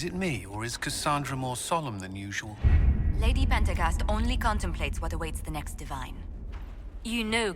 Is it me, or is Cassandra more solemn than usual? Lady Pentagast only contemplates what awaits the next divine. You know,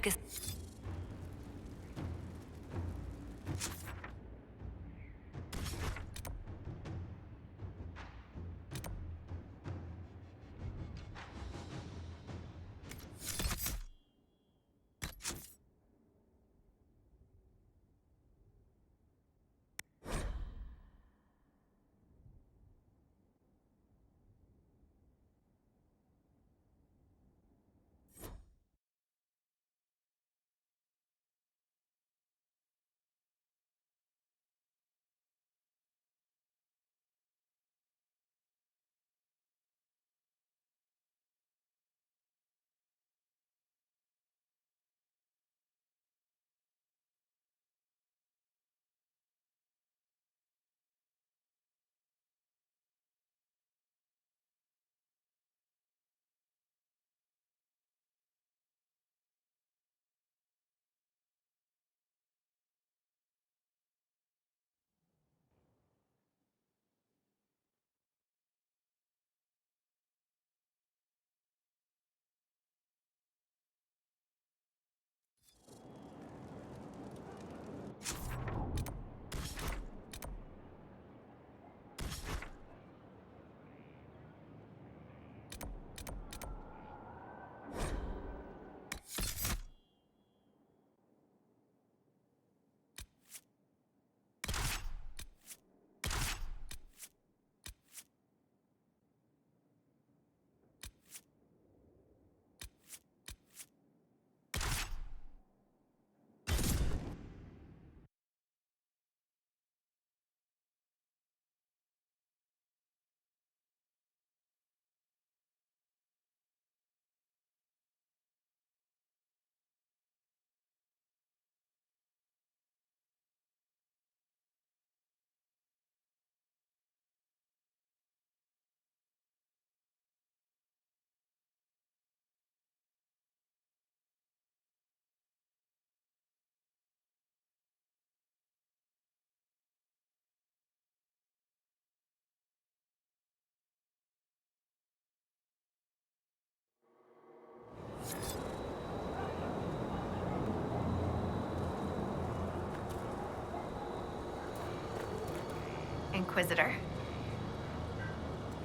Inquisitor.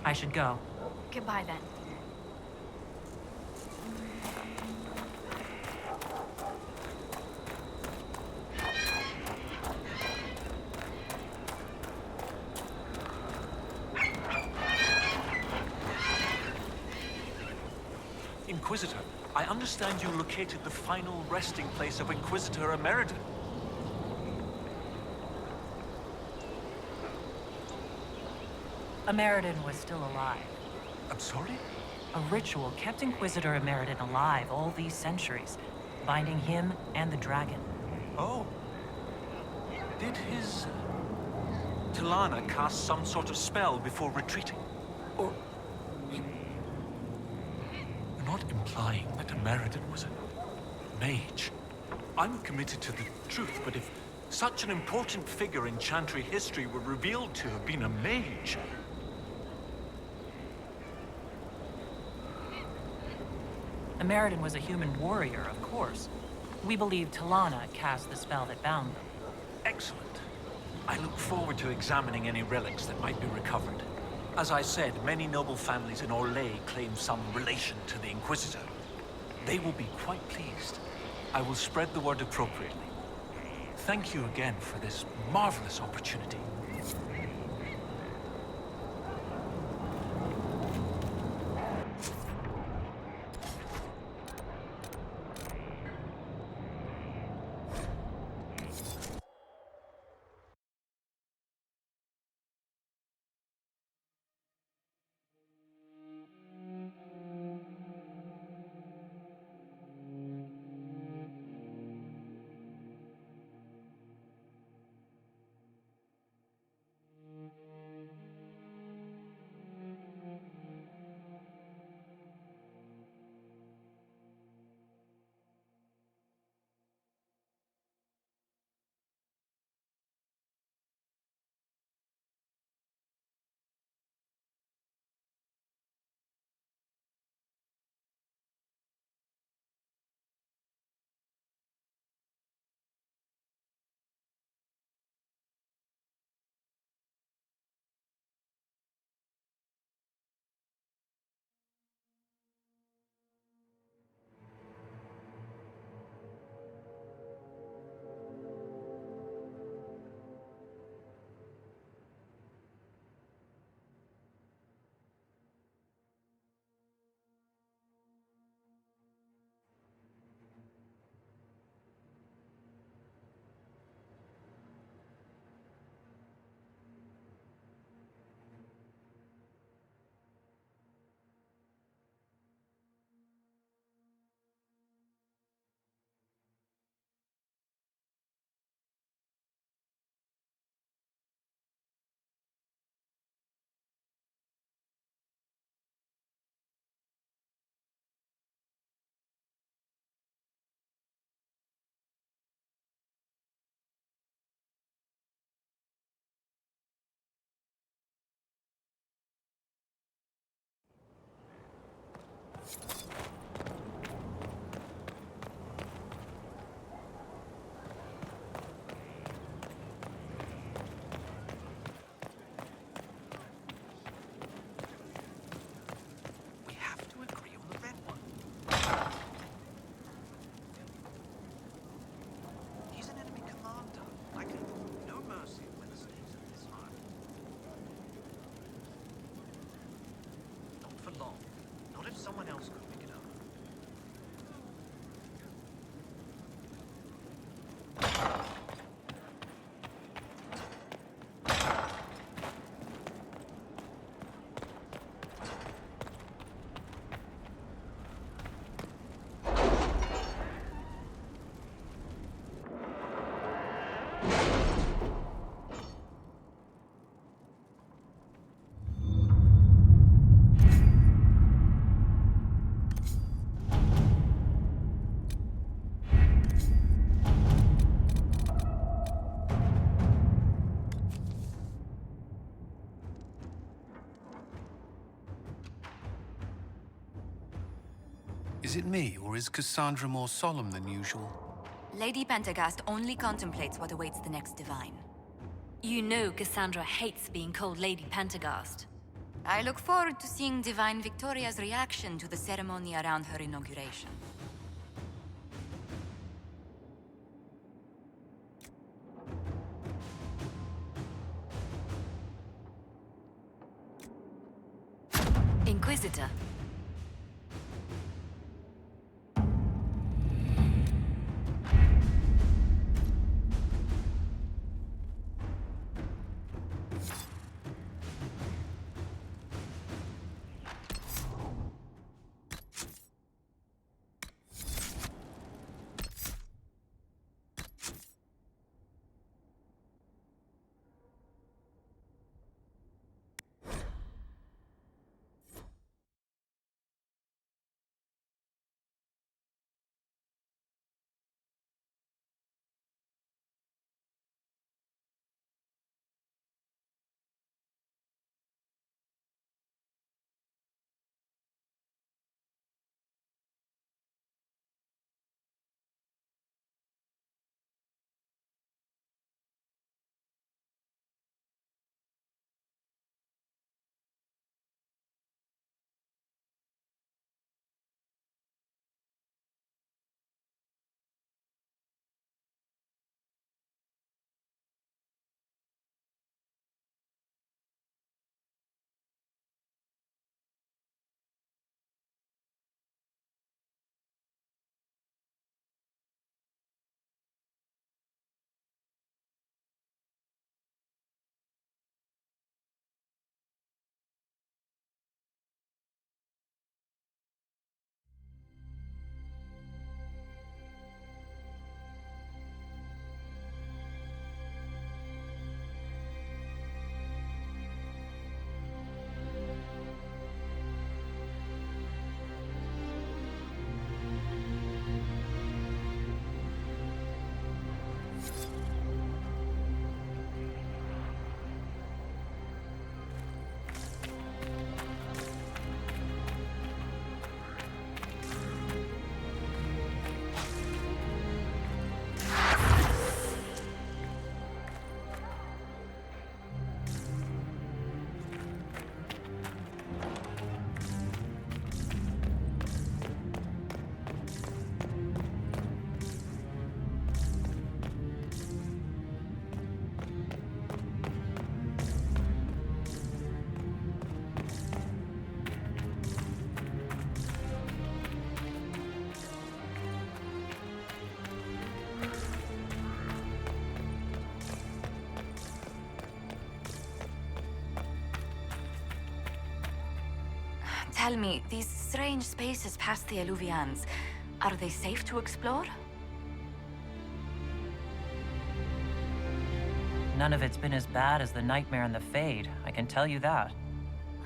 I should go. Goodbye then. Inquisitor, I understand you located the final resting place of Inquisitor Unedited. Ameridan was still alive. I'm sorry? A ritual kept Inquisitor Ameridan alive all these centuries, binding him and the dragon. Oh. Did his... Talana cast some sort of spell before retreating? Or... You're not implying that Ameridan was a mage. I'm committed to the truth, but if such an important figure in Chantry history were revealed to have been a mage... Ameridan was a human warrior, of course. We believe Talana cast the spell that bound them. Excellent. I look forward to examining any relics that might be recovered. As I said, many noble families in Orlais claim some relation to the Inquisitor. They will be quite pleased. I will spread the word appropriately. Thank you again for this marvelous opportunity. We have to agree on the red one. He's an enemy commander. I can no mercy when the stakes are this high. Not for long. Not if someone else could pick it up. Is it me, or is Cassandra more solemn than usual? Lady Pentagast only contemplates what awaits the next divine. You know Cassandra hates being called Lady Pentagast. I look forward to seeing Divine Victoria's reaction to the ceremony around her inauguration. Inquisitor. Tell me, these strange spaces past the Alluvians, are they safe to explore? None of it's been as bad as the nightmare in the Fade, I can tell you that.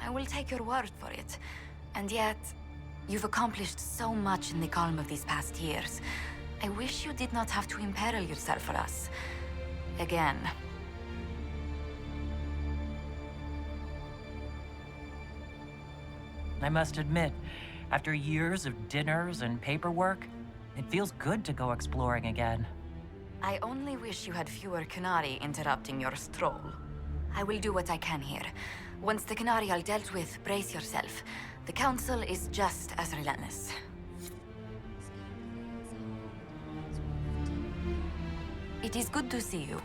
I will take your word for it. And yet, you've accomplished so much in the calm of these past years. I wish you did not have to imperil yourself for us. Again. I must admit, After years of dinners and paperwork, it feels good to go exploring again. I only wish you had fewer Canari interrupting your stroll. I will do what I can here. Once the Canari are dealt with, brace yourself. The Council is just as relentless. It is good to see you.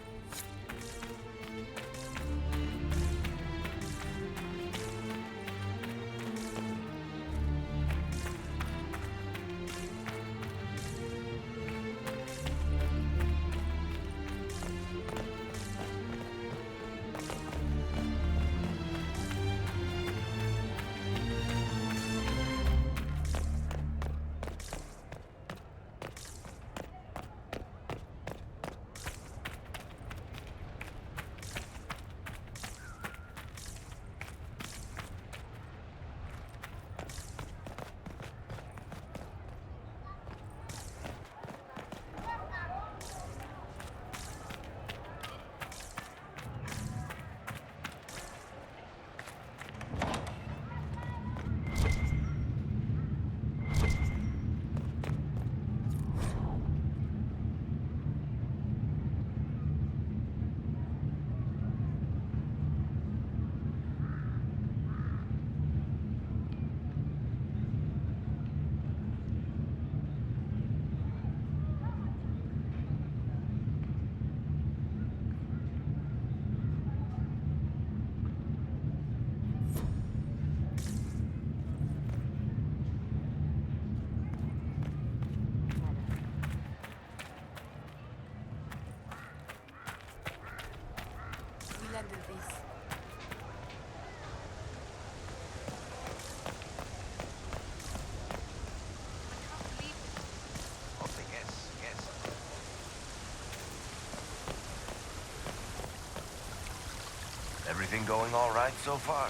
Everything going all right so far?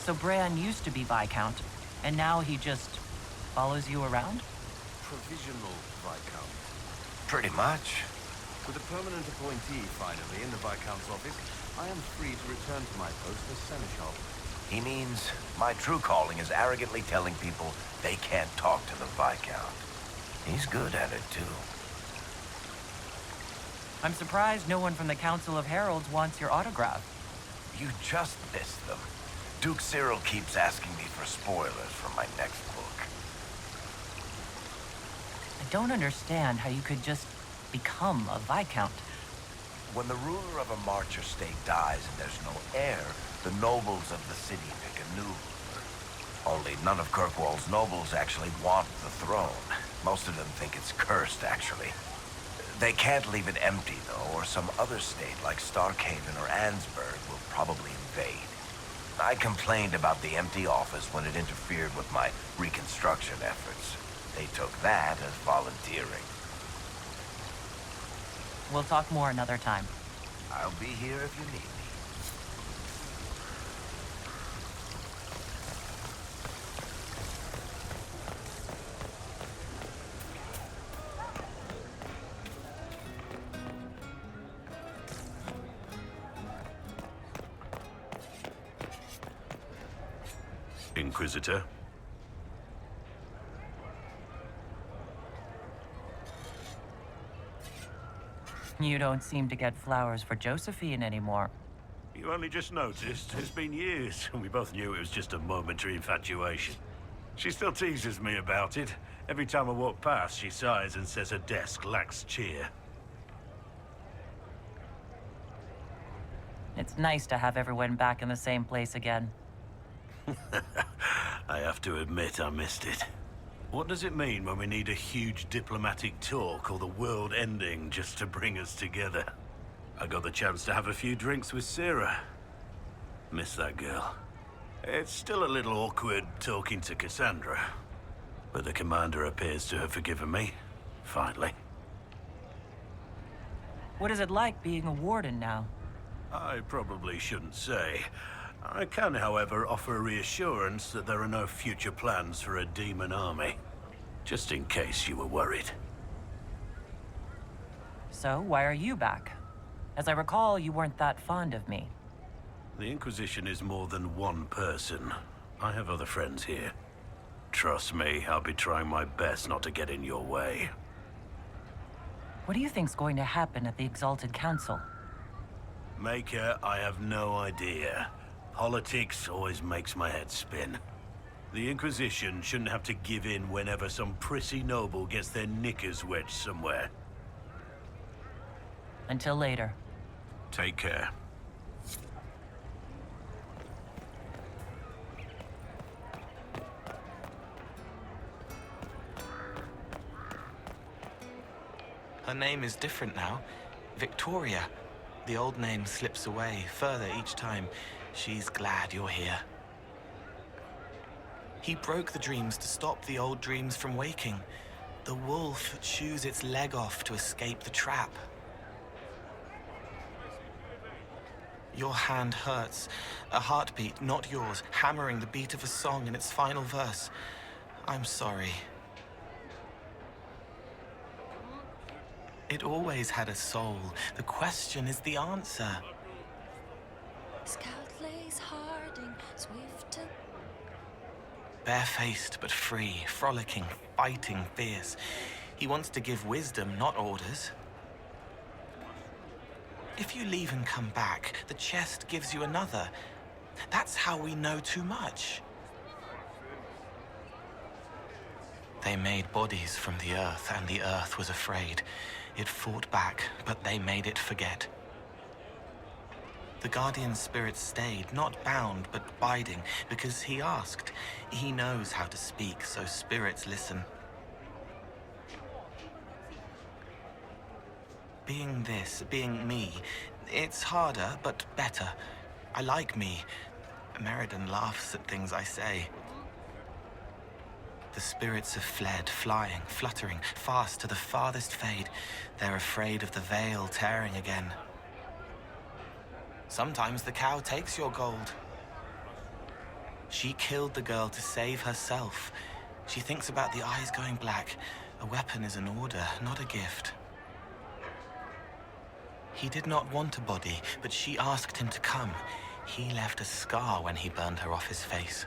So Bran used to be Viscount, and now he just follows you around? Provisional Viscount. Pretty much. With a permanent appointee finally in the Viscount's office, I am free to return to my post as Seneschal. He means my true calling is arrogantly telling people they can't talk to the Viscount. He's good at it, too. I'm surprised no one from the Council of Heralds wants your autograph. You just missed them. Duke Cyril keeps asking me for spoilers for my next book. I don't understand how you could just become a Viscount. When the ruler of a Marcher state dies and there's no heir, the nobles of the city pick a new ruler. Only none of Kirkwall's nobles actually want the throne. Most of them think it's cursed, actually. They can't leave it empty, though, or some other state like Starkhaven or Ansburg will probably invade. I complained about the empty office when it interfered with my reconstruction efforts. They took that as volunteering. We'll talk more another time. I'll be here if you need me. Inquisitor. You don't seem to get flowers for Josephine anymore. You only just noticed? It's been years, and we both knew it was just a momentary infatuation. She still teases me about it. Every time I walk past, she sighs and says her desk lacks cheer. It's nice to have everyone back in the same place again. I have to admit I missed it. What does it mean when we need a huge diplomatic talk or the world ending just to bring us together? I got the chance to have a few drinks with Sarah. Miss that girl. It's still a little awkward talking to Cassandra, but the commander appears to have forgiven me, finally. What is it like being a warden now? I probably shouldn't say. I can, however, offer reassurance that there are no future plans for a demon army. Just in case you were worried. So, why are you back? As I recall, you weren't that fond of me. The Inquisition is more than one person. I have other friends here. Trust me, I'll be trying my best not to get in your way. What do you think's going to happen at the Exalted Council? Maker, I have no idea. Politics always makes my head spin. The Inquisition shouldn't have to give in whenever some prissy noble gets their knickers wedged somewhere. Until later. Take care. Her name is different now. Victoria. The old name slips away further each time. She's glad you're here. He broke the dreams to stop the old dreams from waking. The wolf chews its leg off to escape the trap. Your hand hurts. A heartbeat, not yours, hammering the beat of a song in its final verse. I'm sorry. It always had a soul. The question is the answer. Scout lays harding, swift. Barefaced but free, frolicking, fighting fierce. He wants to give wisdom, not orders. If you leave and come back, the chest gives you another. That's how we know too much. They made bodies from the earth, and the earth was afraid. It fought back, but they made it forget. The guardian spirit stayed, not bound, but biding, because he asked. He knows how to speak, so spirits listen. Being this, being me, it's harder, but better. I like me. Meriden laughs at things I say. The spirits have fled, flying, fluttering, fast to the farthest fade. They're afraid of the veil tearing again. Sometimes the cow takes your gold. She killed the girl to save herself. She thinks about the eyes going black. A weapon is an order, not a gift. He did not want a body, but she asked him to come. He left a scar when he burned her off his face.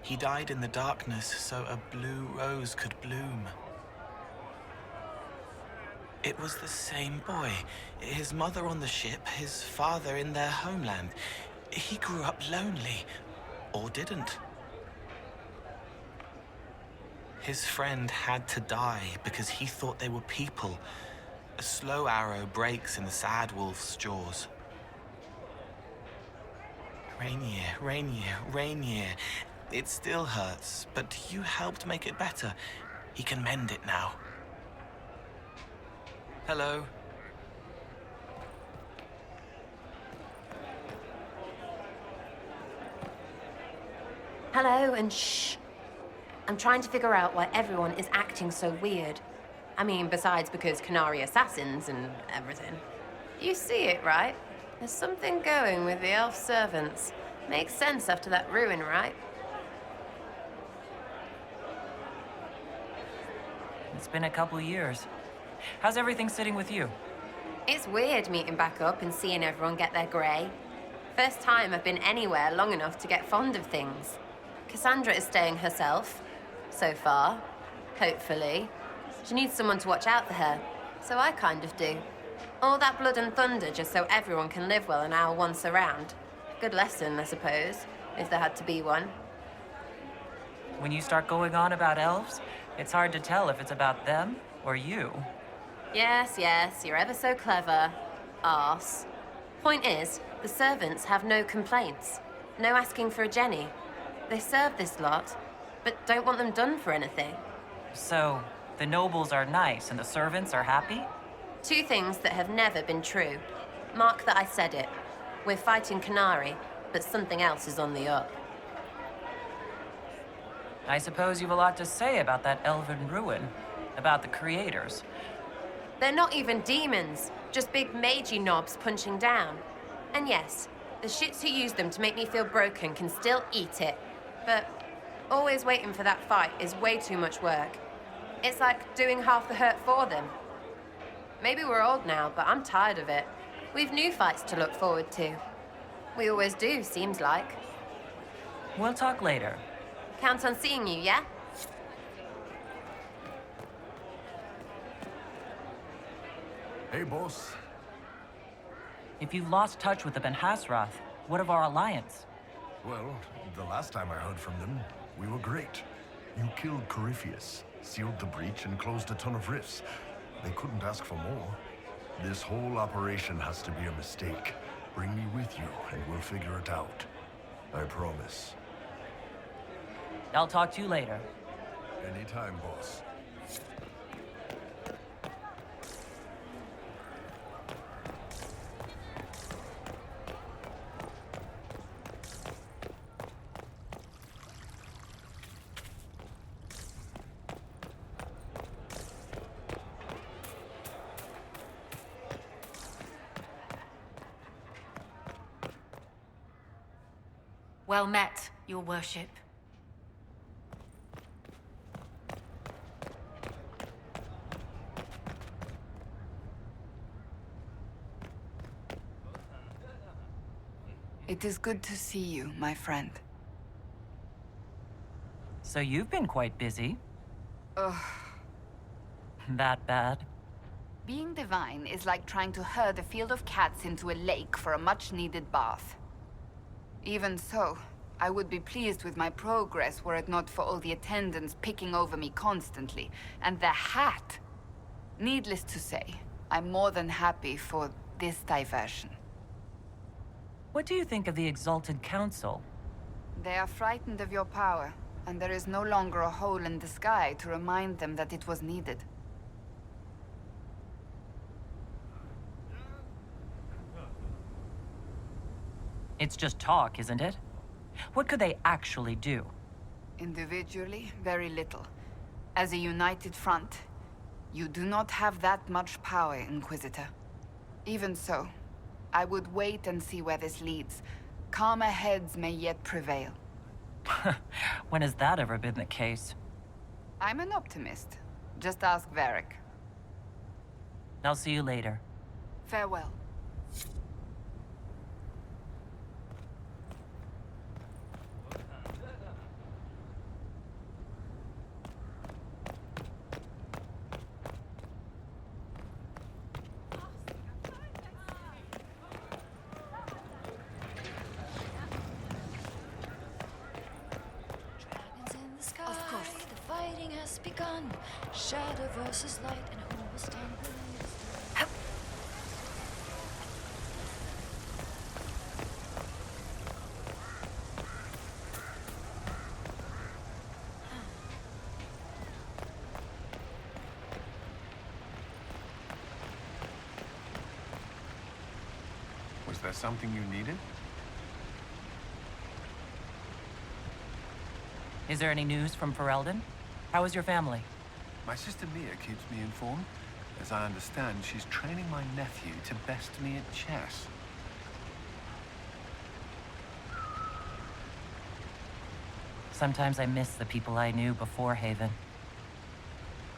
He died in the darkness so a blue rose could bloom. It was the same boy. His mother on the ship, his father in their homeland. He grew up lonely, or didn't. His friend had to die because he thought they were people. A slow arrow breaks in the sad wolf's jaws. Rainier, Rainier, Rainier. It still hurts, but you helped make it better. He can mend it now. Hello. Hello, and shh. I'm trying to figure out why everyone is acting so weird. I mean, besides because Canary assassins and everything. You see it, right? There's something going with the elf servants. Makes sense after that ruin, right? It's been a couple years. How's everything sitting with you? It's weird meeting back up and seeing everyone get their grey. First time I've been anywhere long enough to get fond of things. Cassandra is staying herself, so far. Hopefully. She needs someone to watch out for her, so I kind of do. All that blood and thunder just so everyone can live well an hour once around. Good lesson, I suppose, if there had to be one. When you start going on about elves, it's hard to tell if it's about them or you. Yes, you're ever so clever. Arse. Point is, the servants have no complaints. No asking for a Jenny. They serve this lot, but don't want them done for anything. So, the nobles are nice and the servants are happy? Two things that have never been true. Mark that I said it. We're fighting Canary, but something else is on the up. I suppose you've a lot to say about that elven ruin, about the creators. They're not even demons, just big magey knobs punching down. And yes, the shits who use them to make me feel broken can still eat it. But always waiting for that fight is way too much work. It's like doing half the hurt for them. Maybe we're old now, but I'm tired of it. We've new fights to look forward to. We always do, seems like. We'll talk later. Count on seeing you, yeah? Hey, boss. If you've lost touch with the Ben Hasrath, what of our alliance? Well, the last time I heard from them, we were great. You killed Corypheus, sealed the breach, and closed a ton of rifts. They couldn't ask for more. This whole operation has to be a mistake. Bring me with you, and we'll figure it out. I promise. I'll talk to you later. Anytime, boss. Well met, your worship. It is good to see you, my friend. So you've been quite busy. Ugh. That bad? Being divine is like trying to herd a field of cats into a lake for a much-needed bath. Even so, I would be pleased with my progress were it not for all the attendants picking over me constantly. And the hat! Needless to say, I'm more than happy for this diversion. What do you think of the Exalted Council? They are frightened of your power, and there is no longer a hole in the sky to remind them that it was needed. It's just talk, isn't it? What could they actually do? Individually, very little. As a united front, you do not have that much power, Inquisitor. Even so, I would wait and see where this leads. Calmer heads may yet prevail. When has that ever been the case? I'm an optimist. Just ask Varric. I'll see you later. Farewell. Of course. The fighting has begun. Shadow versus light, and who will stand with? Was there something you needed? Is there any news from Ferelden? How is your family? My sister Mia keeps me informed. As I understand, she's training my nephew to best me at chess. Sometimes I miss the people I knew before Haven.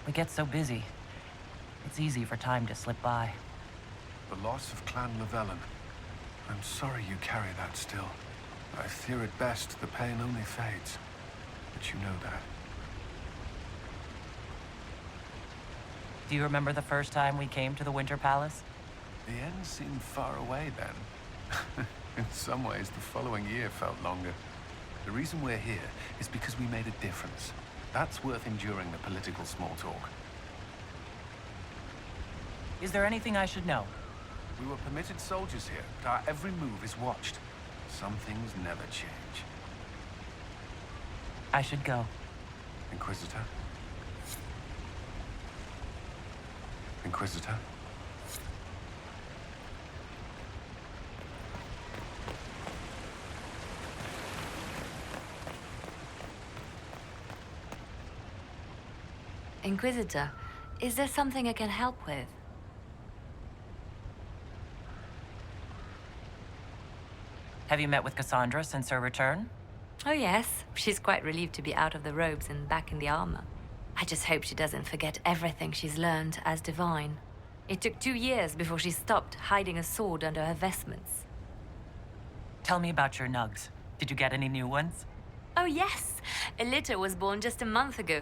We get so busy. It's easy for time to slip by. The loss of Clan Llewellyn. I'm sorry you carry that still. I fear at best the pain only fades. But you know that. Do you remember the first time we came to the Winter Palace? The end seemed far away then. In some ways, the following year felt longer. The reason we're here is because we made a difference. That's worth enduring the political small talk. Is there anything I should know? We were permitted soldiers here, but our every move is watched. Some things never change. I should go. Inquisitor? Inquisitor? Inquisitor, is there something I can help with? Have you met with Cassandra since her return? Oh yes, she's quite relieved to be out of the robes and back in the armor. I just hope she doesn't forget everything she's learned as divine. I should go. It took 2 years before she stopped hiding a sword under her vestments. Tell me about your nugs. Did you get any new ones? Oh yes! A litter was born just a month ago.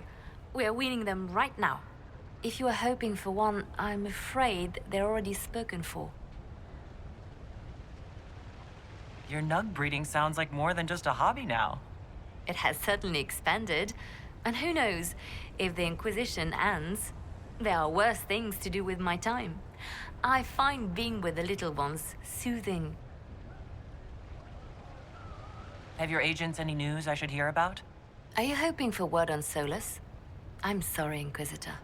We are weaning them right now. If you are hoping for one, I'm afraid they're already spoken for. Your nug breeding sounds like more than just a hobby now. It has certainly expanded. And who knows, if the Inquisition ends, there are worse things to do with my time. I find being with the little ones soothing. Have your agents any news I should hear about? Are you hoping for word on Solus? I'm sorry, Inquisitor.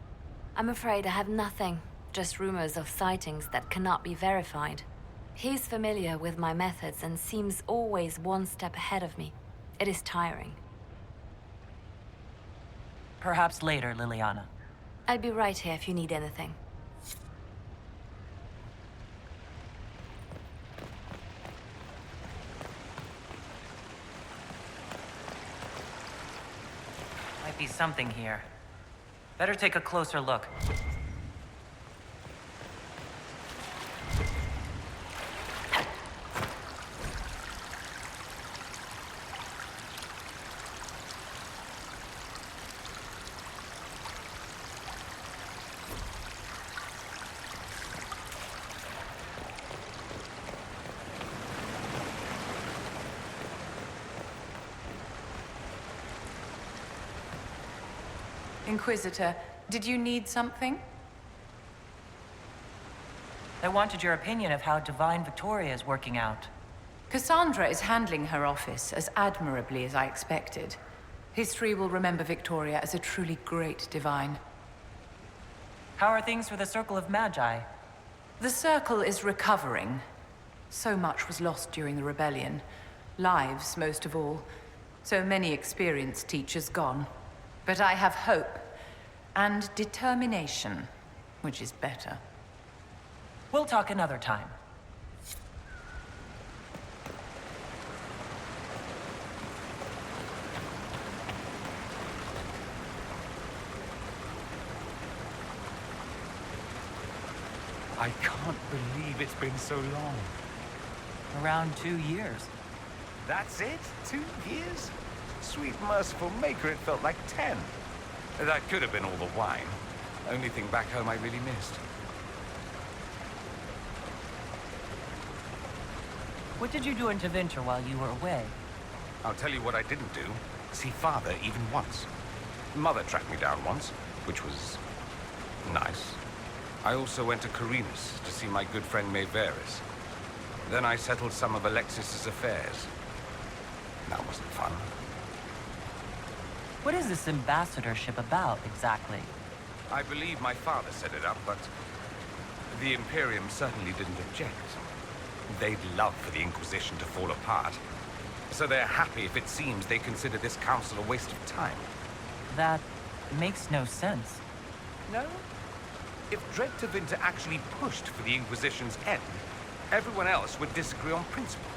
I'm afraid I have nothing, just rumors of sightings that cannot be verified. He's familiar with my methods and seems always one step ahead of me. It is tiring. Perhaps later, Liliana. I'll be right here if you need anything. Might be something here. Better take a closer look. Inquisitor, did you need something? I wanted your opinion of how Divine Victoria is working out. Cassandra is handling her office as admirably as I expected. History will remember Victoria as a truly great divine. How are things for the Circle of Magi? The Circle is recovering. So much was lost during the rebellion. Lives, most of all. So many experienced teachers gone. But I have hope. And determination, which is better. We'll talk another time. I can't believe it's been so long. Around 2 years. That's it? 2 years? Sweet merciful maker, it felt like 10. That could have been all the wine. Only thing back home I really missed. What did you do in Tevinter while you were away? I'll tell you what I didn't do. See Father even once. Mother tracked me down once, which was nice. I also went to Carinus to see my good friend Maeveris. Then I settled some of Alexis's affairs. That wasn't fun. What is this ambassadorship about, exactly? I believe my father set it up, but the Imperium certainly didn't object. They'd love for the Inquisition to fall apart. So they're happy if it seems they consider this council a waste of time. That makes no sense. No? If Dread Tevinter actually pushed for the Inquisition's end, everyone else would disagree on principle.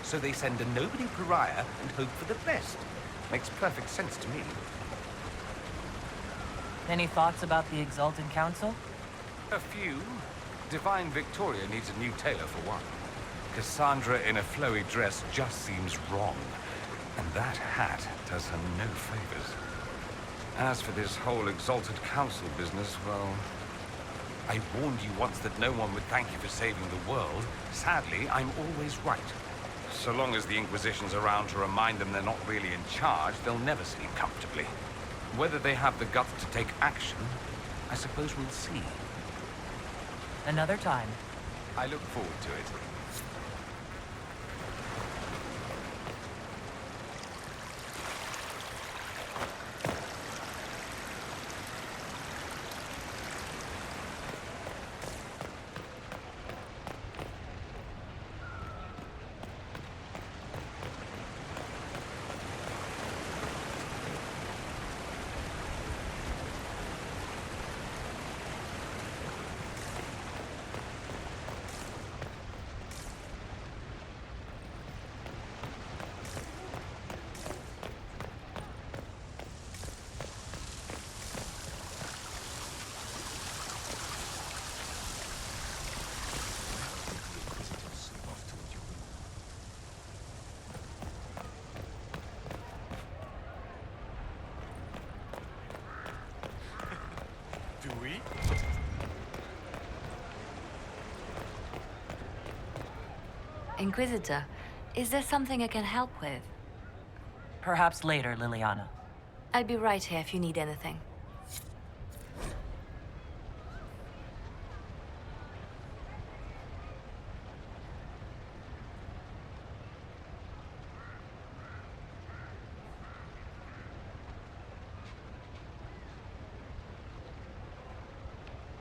So they send a nobody pariah and hope for the best. Makes perfect sense to me. Any thoughts about the Exalted Council? A few. Divine Victoria needs a new tailor for one. Cassandra in a flowy dress just seems wrong. And that hat does her no favors. As for this whole Exalted Council business, well... I warned you once that no one would thank you for saving the world. Sadly, I'm always right. So long as the Inquisition's around to remind them they're not really in charge, they'll never sleep comfortably. Whether they have the guts to take action, I suppose we'll see. Another time. I look forward to it. Inquisitor, is there something I can help with? Perhaps later, Liliana. I'll be right here if you need anything.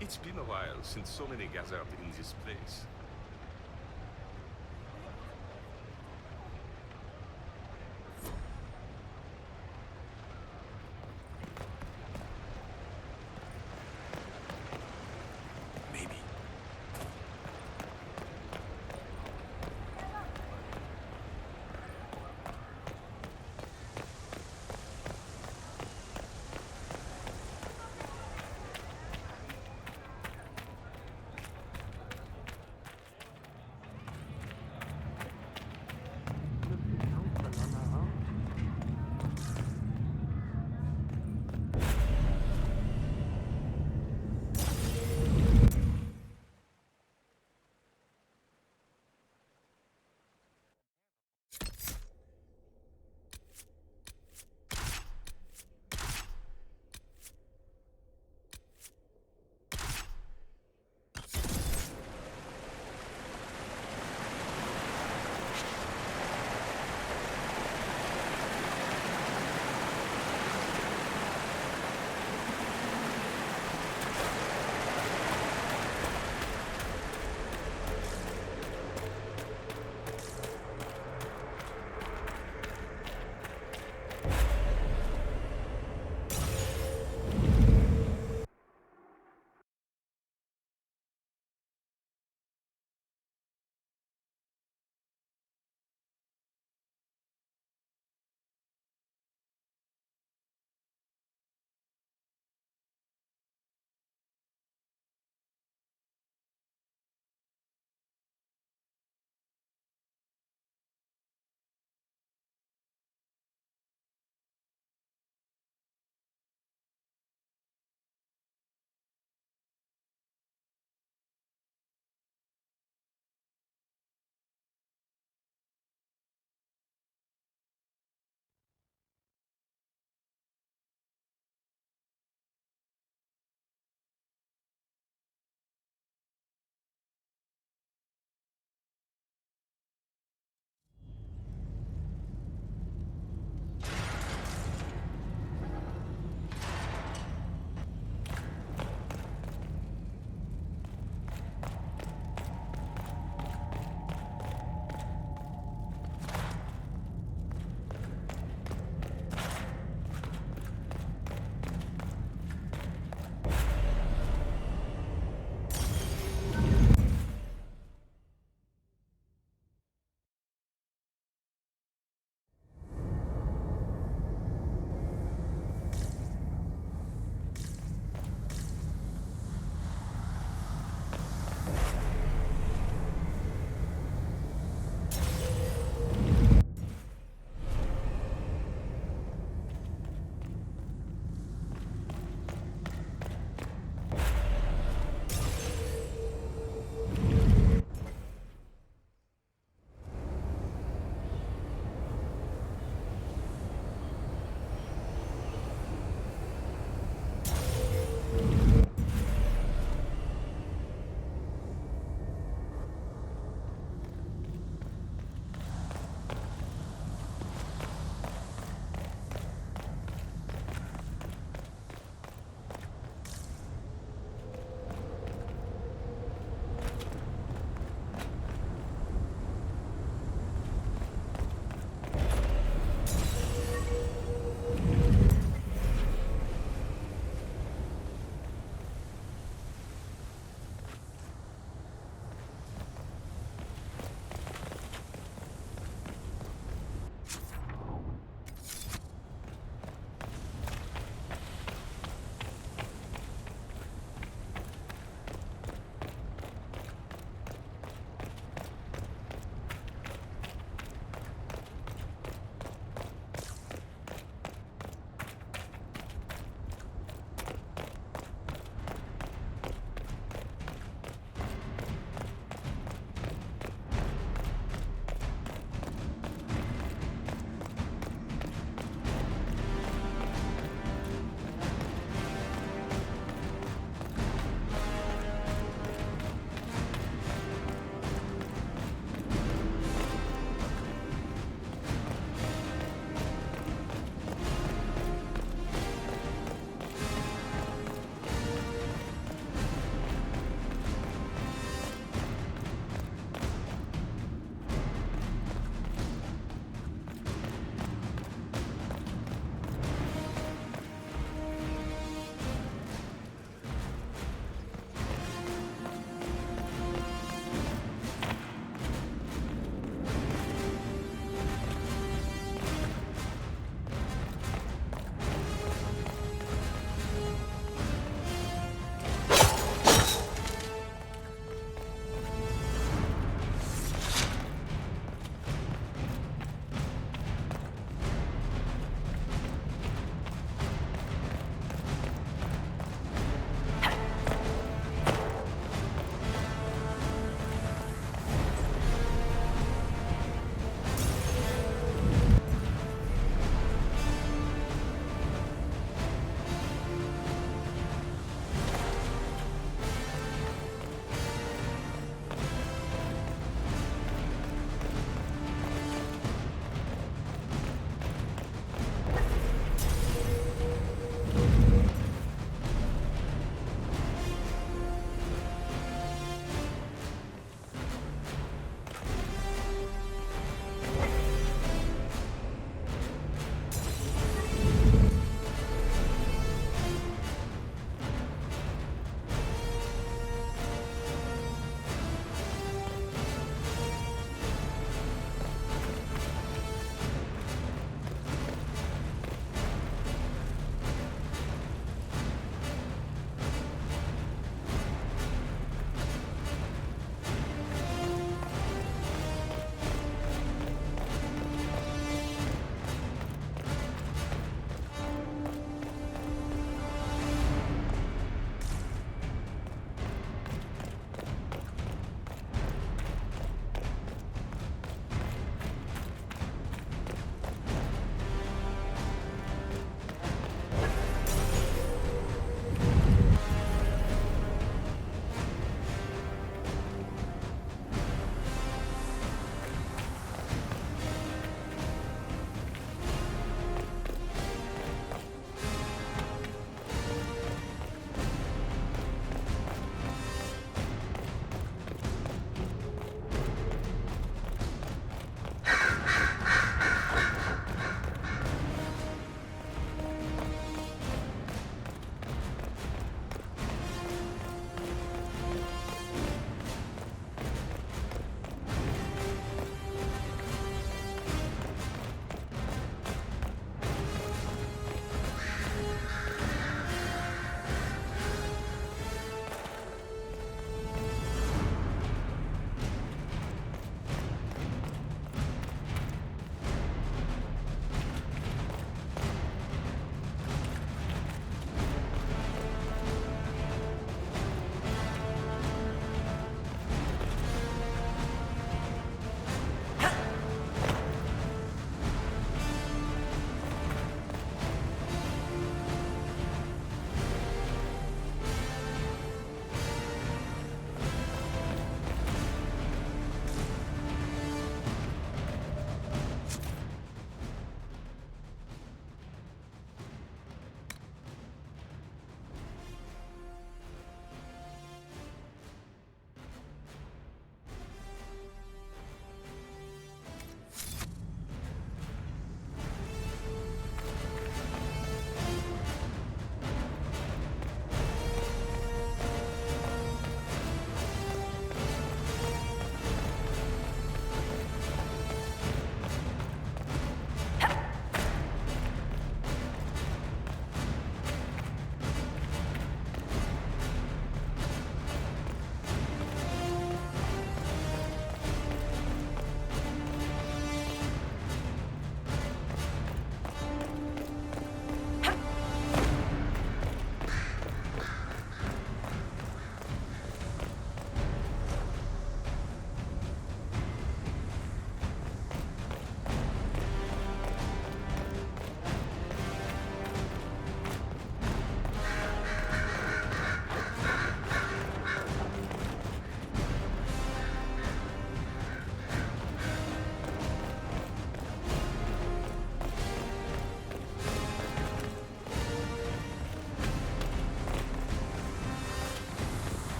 It's been a while since so many gathered in this place. Maybe.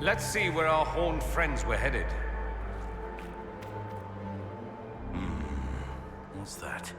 Let's see where our horned friends were headed. What's that?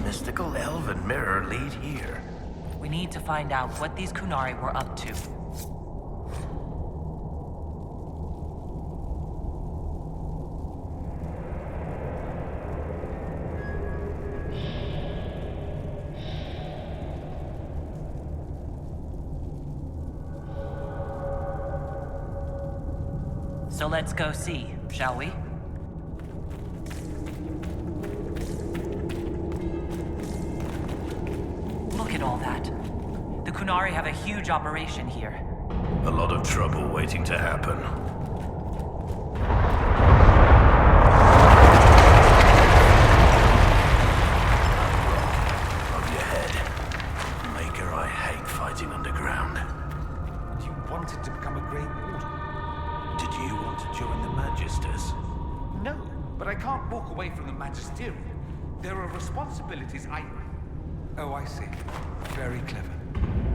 mystical elven mirror lead here? We need to find out what these Kunari were up to. So let's go see, shall we? Look at all that. The Kunari have a huge operation here. A lot of trouble waiting to happen. Above your head. Maker, I hate fighting underground. You wanted to become a Great Warden? Did you want to join the Magisters? No, but I can't walk away from the Magisterium. There are responsibilities Oh, I see. Very clever.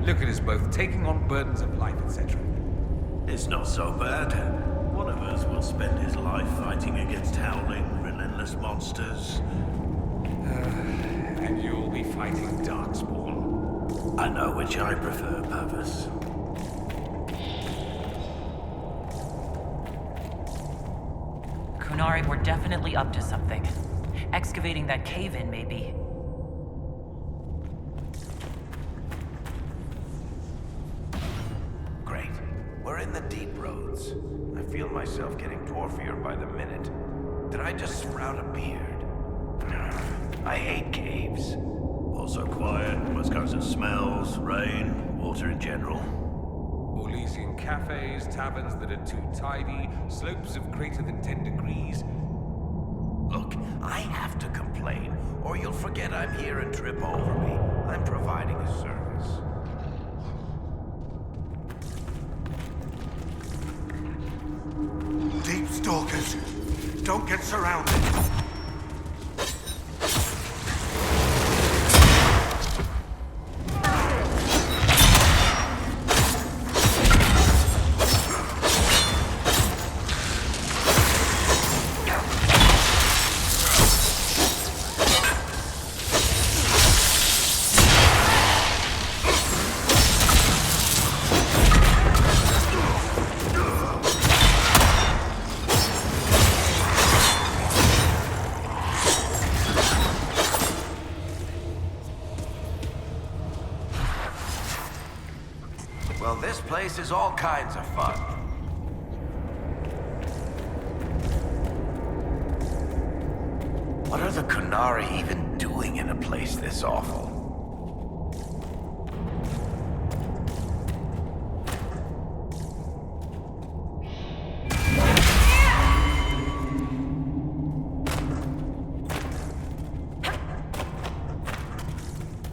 Look at us both, taking on burdens of life, etc. It's not so bad. One of us will spend his life fighting against howling, relentless monsters. And you'll be fighting Darkspawn. I know which I prefer, Purvis. Kunari were definitely up to something. Excavating that cave-in, maybe. Great. We're in the deep roads. I feel myself getting dwarfier by the minute. Did I just sprout a beard? I hate caves. Also quiet, most kinds of smells, rain, water in general. Orlesian cafes, taverns that are too tidy, slopes of greater than 10 degrees. Look, I have to complain, or you'll forget I'm here and trip over me. I'm providing a service. Deep stalkers, don't get surrounded. Well, this place is all kinds of fun. What are the Kunari even doing in a place this awful?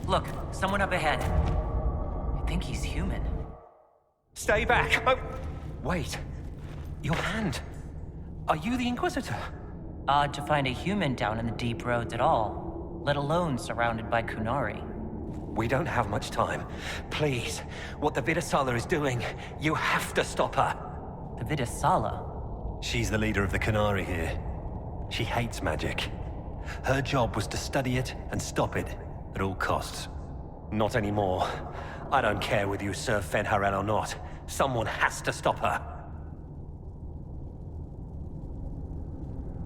Look, someone up ahead. I think he's human. Stay back! Oh, wait. Your hand. Are you the Inquisitor? Odd to find a human down in the deep roads at all, let alone surrounded by Kunari. We don't have much time. Please, what the Vidasala is doing, you have to stop her. The Vidasala? She's the leader of the Canary here. She hates magic. Her job was to study it and stop it at all costs. Not anymore. I don't care whether you serve Fenharel or not. Someone has to stop her.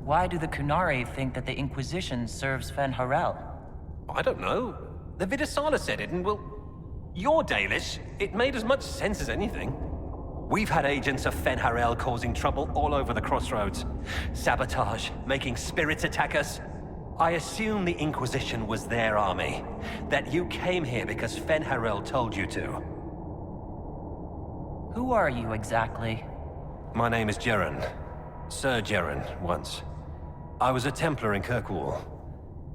Why do the Kunari think that the Inquisition serves Fenharel? I don't know. The Vidasala said it, and well, you're Dalish. It made as much sense as anything. We've had agents of Fenharel causing trouble all over the crossroads. Sabotage, making spirits attack us. I assume the Inquisition was their army. That you came here because Fenharel told you to. Who are you exactly? My name is Jeren. Sir Jeren, once. I was a Templar in Kirkwall,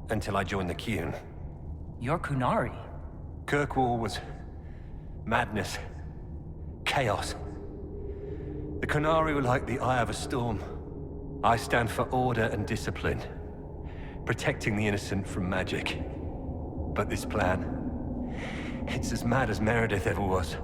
until I joined the Qun. You're Kunari? Kirkwall was madness, chaos. The Kunari were like the eye of a storm. I stand for order and discipline, protecting the innocent from magic. But this plan, it's as mad as Meredith ever was.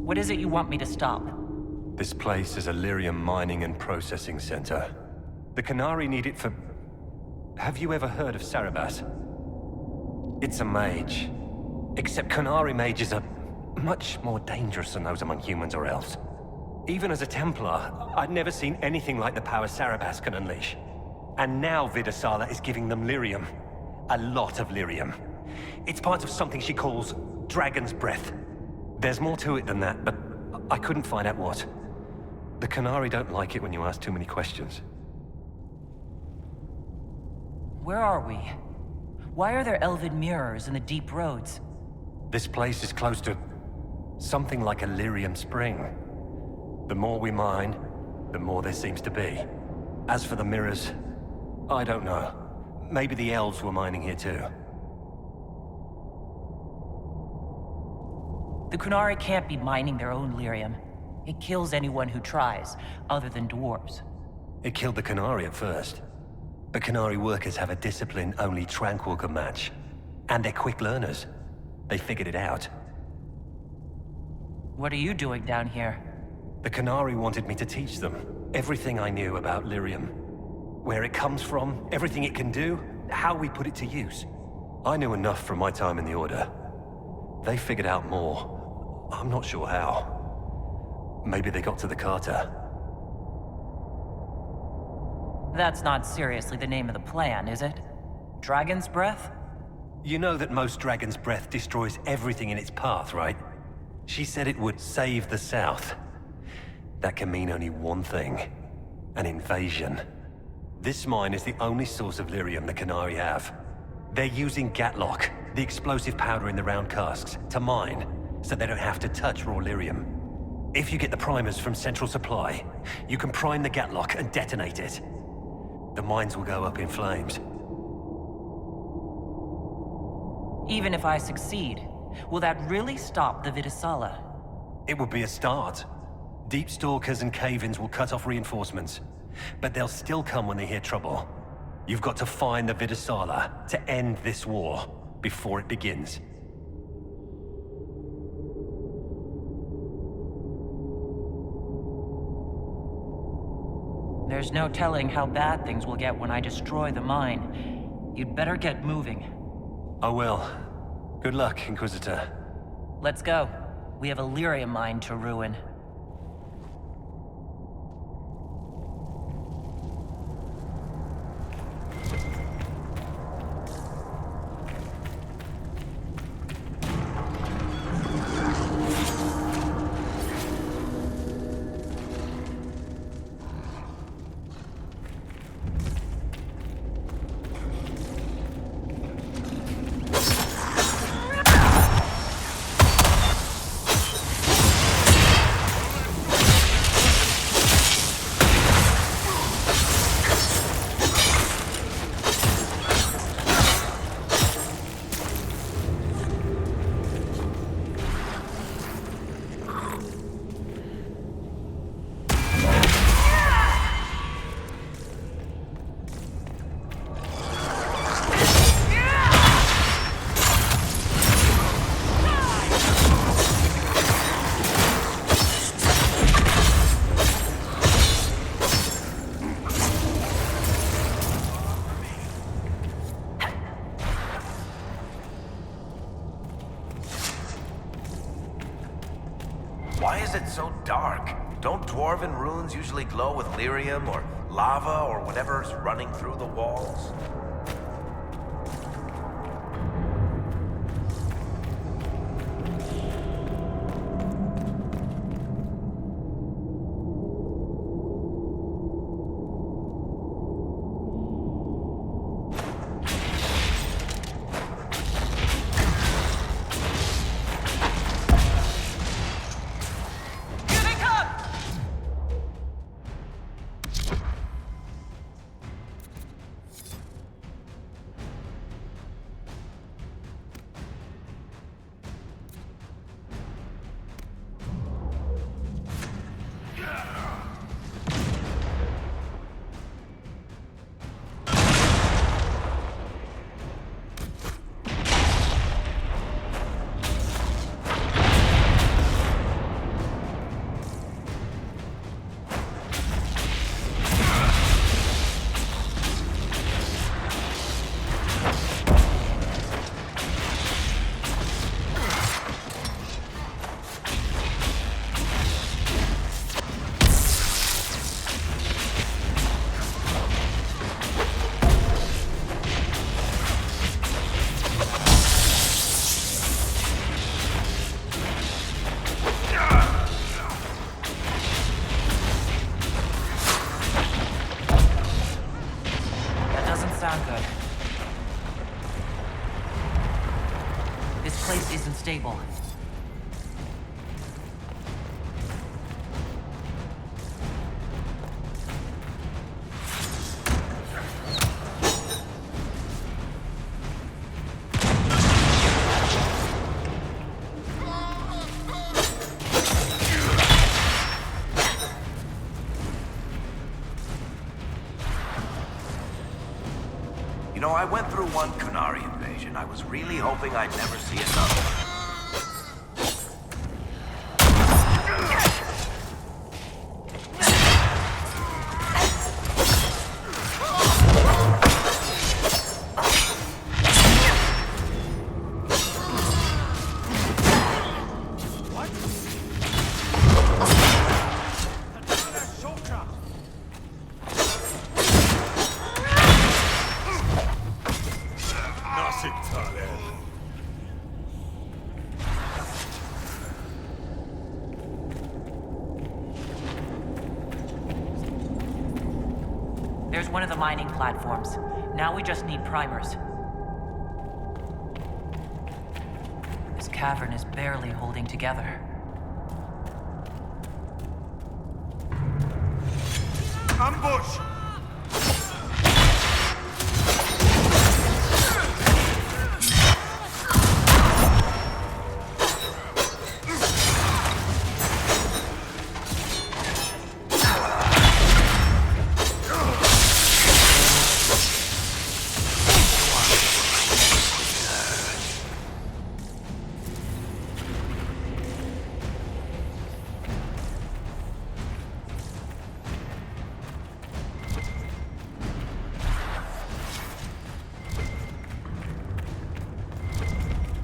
What is it you want me to stop? This place is a lyrium mining and processing center. The Canary need it for... Have you ever heard of Sarabas? It's a mage. Except Canary mages are much more dangerous than those among humans or elves. Even as a Templar, I'd never seen anything like the power Sarabas can unleash. And now Vidasala is giving them lyrium. A lot of lyrium. It's part of something she calls Dragon's Breath. There's more to it than that, but I couldn't find out what. The Canary don't like it when you ask too many questions. Where are we? Why are there elven mirrors in the deep roads? This place is close to something like a lyrium spring. The more we mine, the more there seems to be. As for the mirrors, I don't know. Maybe the elves were mining here too. The Kunari can't be mining their own lyrium. It kills anyone who tries, other than dwarves. It killed the Canary at first. But Canary workers have a discipline only Tranquil can match. And they're quick learners. They figured it out. What are you doing down here? The Canary wanted me to teach them everything I knew about lyrium. Where it comes from, everything it can do, how we put it to use. I knew enough from my time in the Order. They figured out more. I'm not sure how. Maybe they got to the Carter. That's not seriously the name of the plan, is it? Dragon's Breath? You know that most Dragon's Breath destroys everything in its path, right? She said it would save the South. That can mean only one thing. An invasion. This mine is the only source of lyrium the Canary have. They're using Gatlock, the explosive powder in the round casks, to mine, so they don't have to touch raw lyrium. If you get the primers from Central Supply, you can prime the Gatlock and detonate it. The mines will go up in flames. Even if I succeed, will that really stop the Vidasala? It would be a start. Deep Stalkers and Cave-ins will cut off reinforcements, but they'll still come when they hear trouble. You've got to find the Vidasala to end this war before it begins. There's no telling how bad things will get when I destroy the mine. You'd better get moving. I will. Good luck, Inquisitor. Let's go. We have a lyrium mine to ruin. it so dark? Don't dwarven runes usually glow with lyrium or lava or whatever's running through the walls? Stable. You know, I went through one Kunari invasion. I was really hoping I'd never see another. There's one of the mining platforms. Now we just need primers. This cavern is barely holding together. Ambush!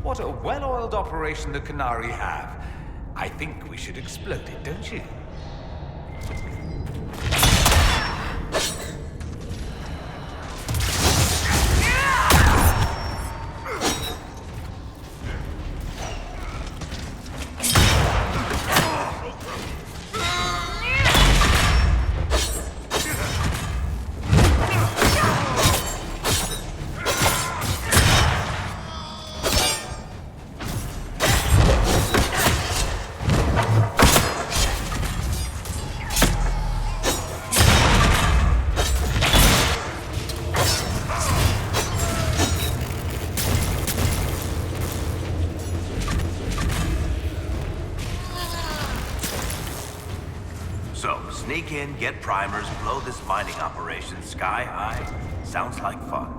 What a well-oiled operation the Kunari have. I think we should explode it, don't you? So, sneak in, get primers, blow this mining operation sky high. Sounds like fun.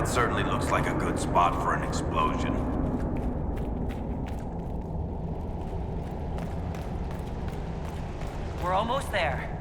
That certainly looks like a good spot for an explosion. We're almost there.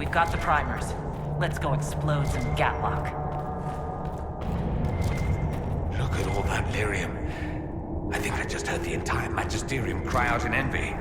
We've got the primers. Let's go explode some Gatlock. Look at all that lyrium. I think I just heard the entire Magisterium cry out in envy.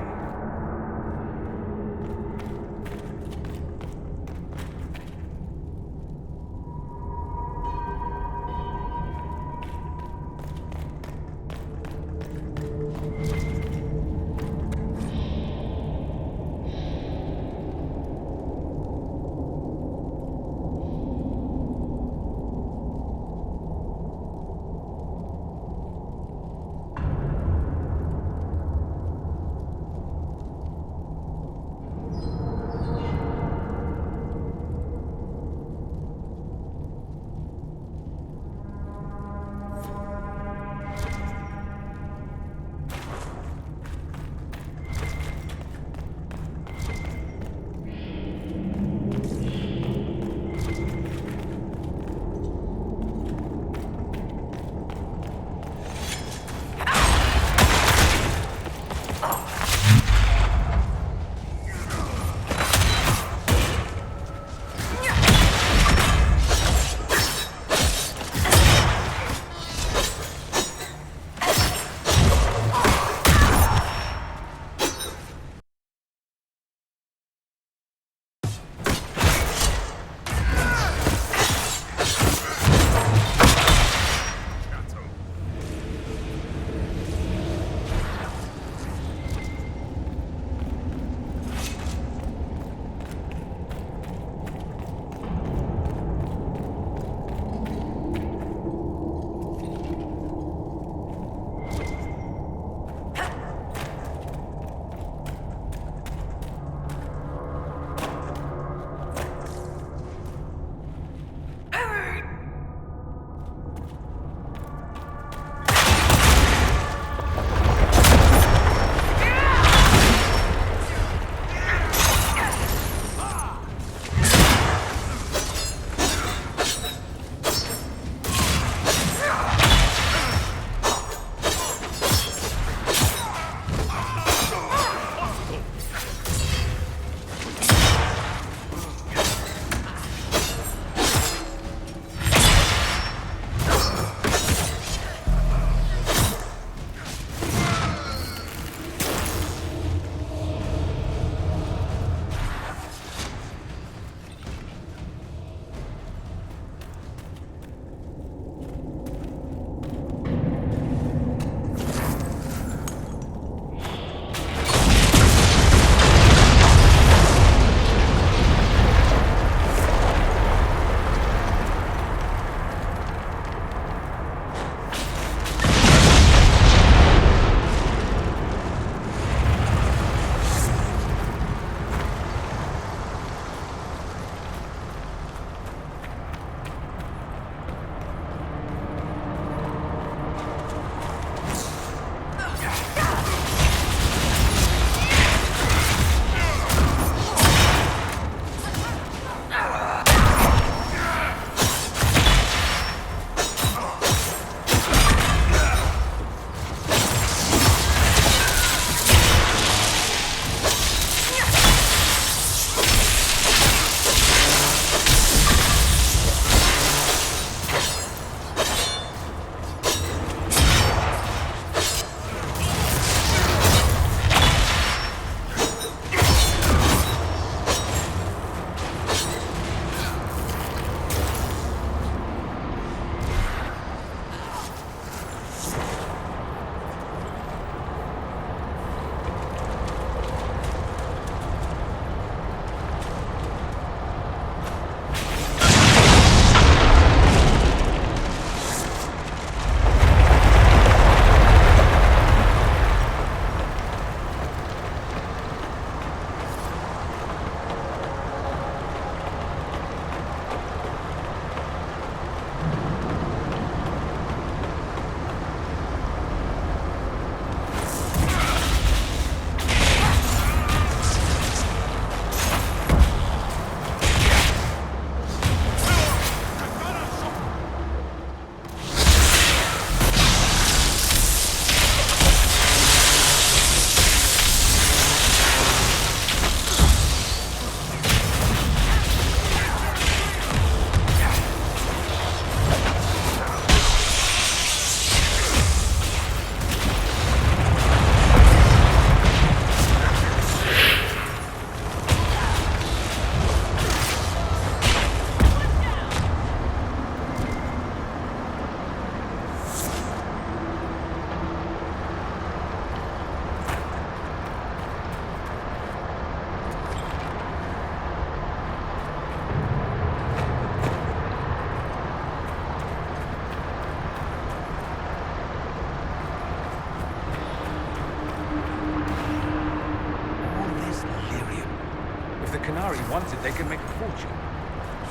Qunari wanted, they can make a fortune.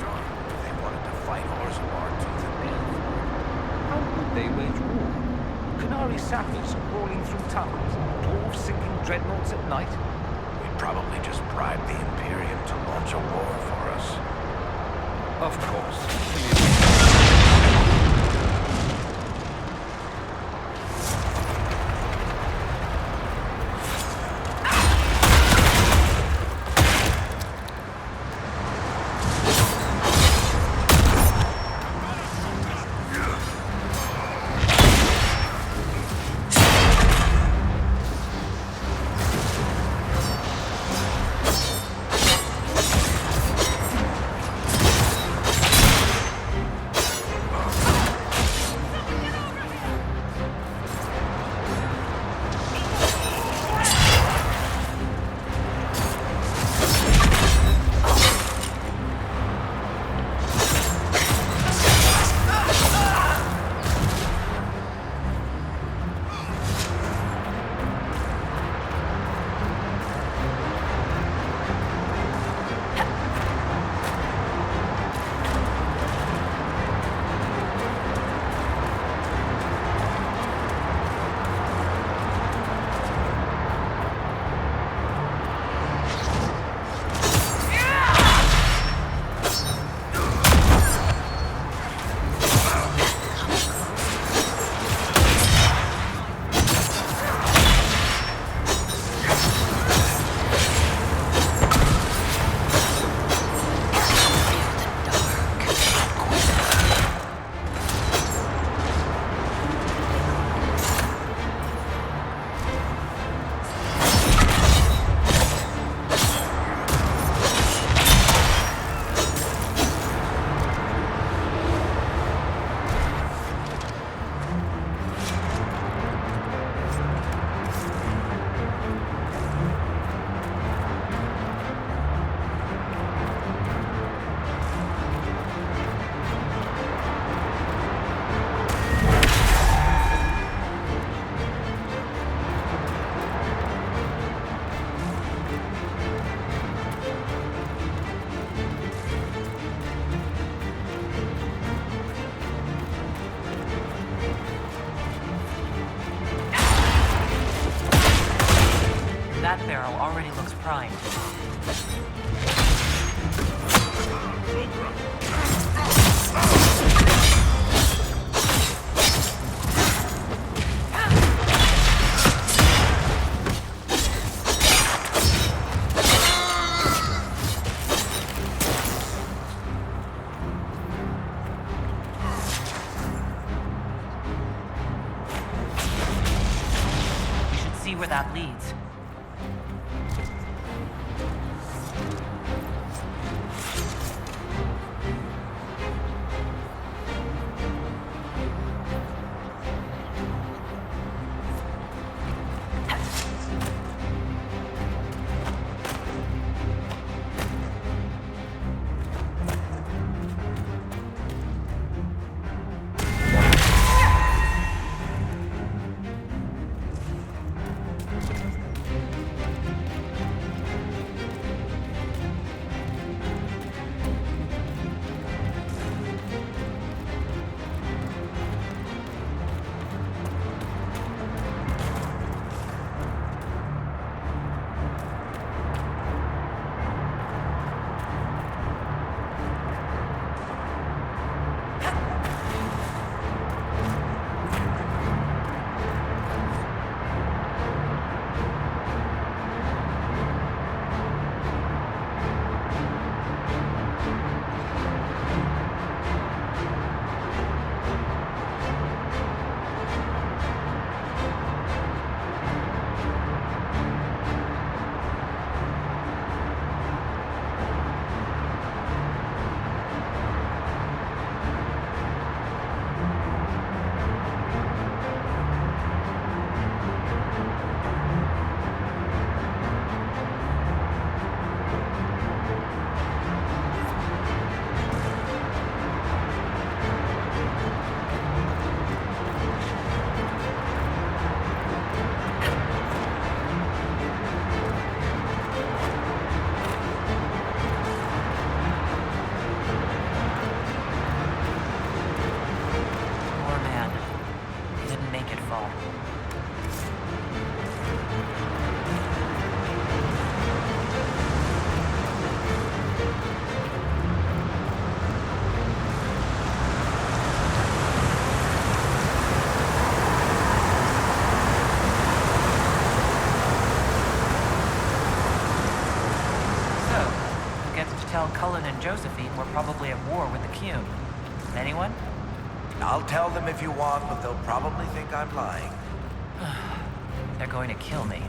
Sure, they wanted to fight Orzammar tooth and nail. How would they wage war? Qunari sappers crawling through tunnels, dwarves sinking dreadnoughts at night? We'd probably just bribe the Imperium to launch a war for us. Of course. That barrel already looks primed. We should see where that leads. fall. Tell Cullen and Josephine we're probably at war with the Cume. Anyone? I'll tell them if you want, but they'll probably think I'm lying. They're going to kill me.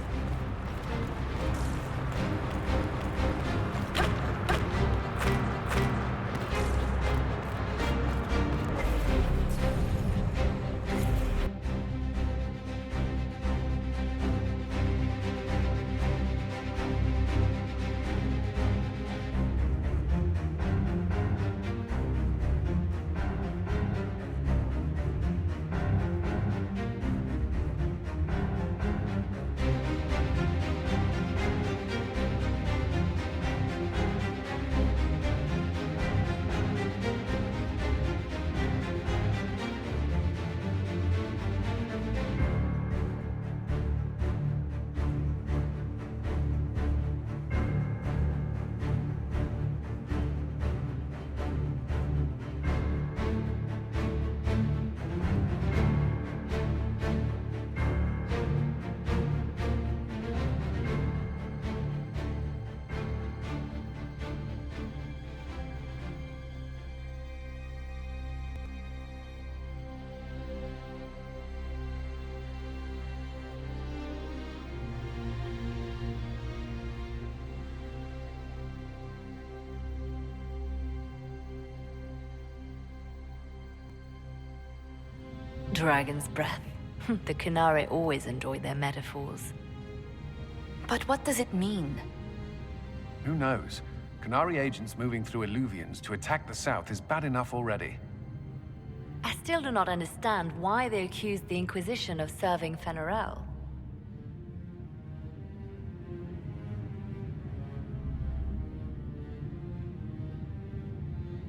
Dragon's breath. The Qunari always enjoy their metaphors. But what does it mean? Who knows? Qunari agents moving through Illuvians to attack the south is bad enough already. I still do not understand why they accused the Inquisition of serving Fenarel.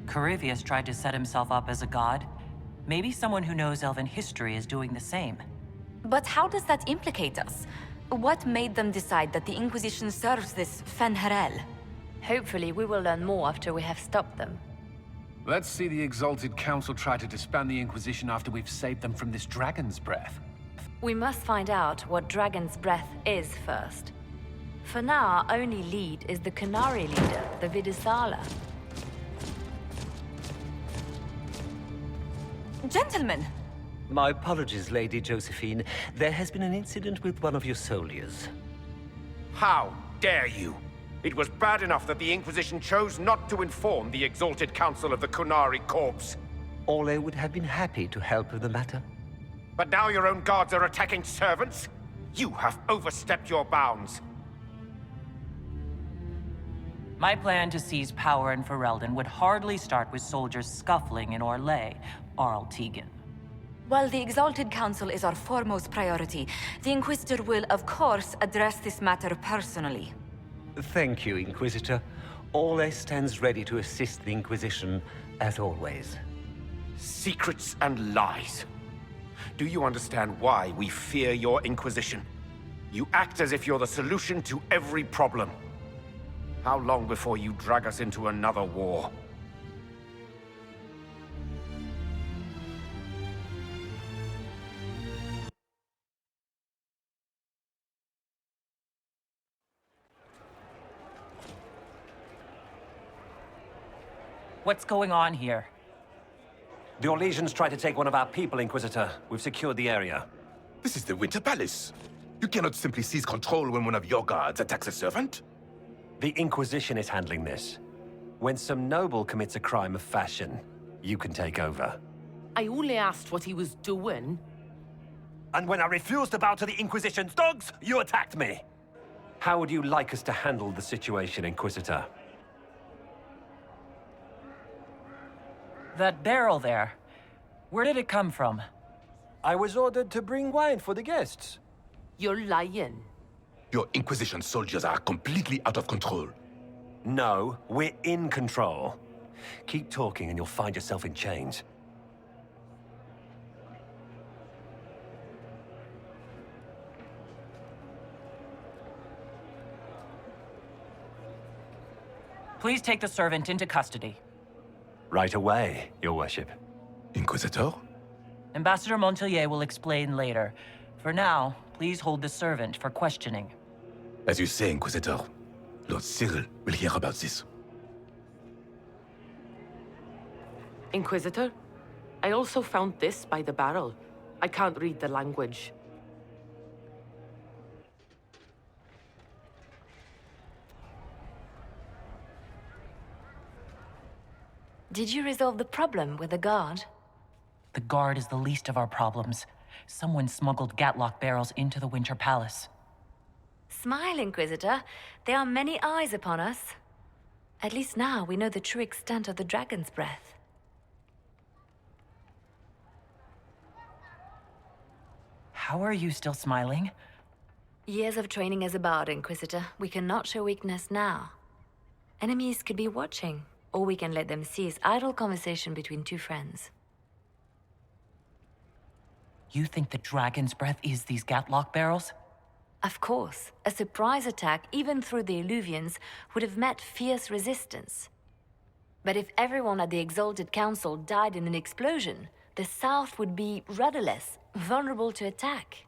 Corypheus tried to set himself up as a god. Maybe someone who knows Elven history is doing the same. But how does that implicate us? What made them decide that the Inquisition serves this Fenarel? Hopefully we will learn more after we have stopped them. Let's see the Exalted Council try to disband the Inquisition after we've saved them from this Dragon's Breath. We must find out what Dragon's Breath is first. For now, our only lead is the Qunari leader, the Vidisala. Gentlemen! My apologies, Lady Josephine. There has been an incident with one of your soldiers. How dare you? It was bad enough that the Inquisition chose not to inform the Exalted Council of the Qunari Corps. Orlais would have been happy to help with the matter. But now your own guards are attacking servants? You have overstepped your bounds. My plan to seize power in Ferelden would hardly start with soldiers scuffling in Orlais or Altegan. While the Exalted Council is our foremost priority, the Inquisitor will, of course, address this matter personally. Thank you, Inquisitor. Orlais stands ready to assist the Inquisition, as always. Secrets and lies. Do you understand why we fear your Inquisition? You act as if you're the solution to every problem. How long before you drag us into another war? What's going on here? The Orlesians tried to take one of our people, Inquisitor. We've secured the area. This is the Winter Palace. You cannot simply seize control when one of your guards attacks a servant. The Inquisition is handling this. When some noble commits a crime of fashion, you can take over. I only asked what he was doing. And when I refused to bow to the Inquisition's dogs, you attacked me! How would you like us to handle the situation, Inquisitor? That barrel there, where did it come from? I was ordered to bring wine for the guests. You're lying. Your Inquisition soldiers are completely out of control. No, we're in control. Keep talking and you'll find yourself in chains. Please take the servant into custody. Right away, Your Worship. Inquisitor? Ambassador Montelier will explain later. For now, please hold the servant for questioning. As you say, Inquisitor, Lord Cyril will hear about this. Inquisitor, I also found this by the barrel. I can't read the language. Did you resolve the problem with the guard? The guard is the least of our problems. Someone smuggled Gatlock barrels into the Winter Palace. Smile, Inquisitor. There are many eyes upon us. At least now we know the true extent of the dragon's breath. How are you still smiling? Years of training as a bard, Inquisitor. We cannot show weakness now. Enemies could be watching, or we can let them seize idle conversation between two friends. You think the dragon's breath is these Gatlock barrels? Of course. A surprise attack, even through the Illuvians, would have met fierce resistance. But if everyone at the Exalted Council died in an explosion, the South would be rudderless, vulnerable to attack.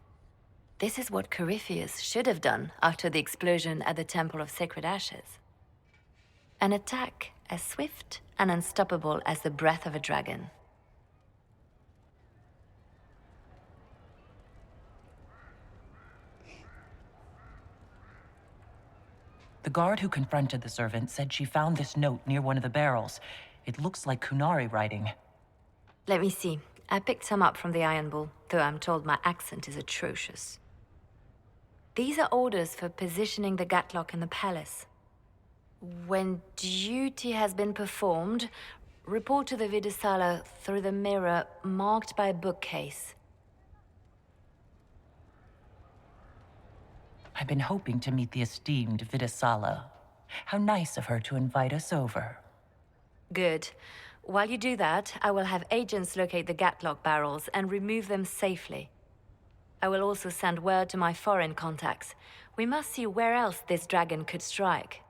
This is what Corypheus should have done after the explosion at the Temple of Sacred Ashes. An attack as swift and unstoppable as the breath of a dragon. The guard who confronted the servant said she found this note near one of the barrels. It looks like Kunari writing. Let me see. I picked some up from the Iron Bull, though I'm told my accent is atrocious. These are orders for positioning the Gatlock in the palace. When duty has been performed, report to the Vidisala through the mirror marked by a bookcase. I've been hoping to meet the esteemed Vidisala. How nice of her to invite us over. Good. While you do that, I will have agents locate the Gatlock barrels and remove them safely. I will also send word to my foreign contacts. We must see where else this dragon could strike.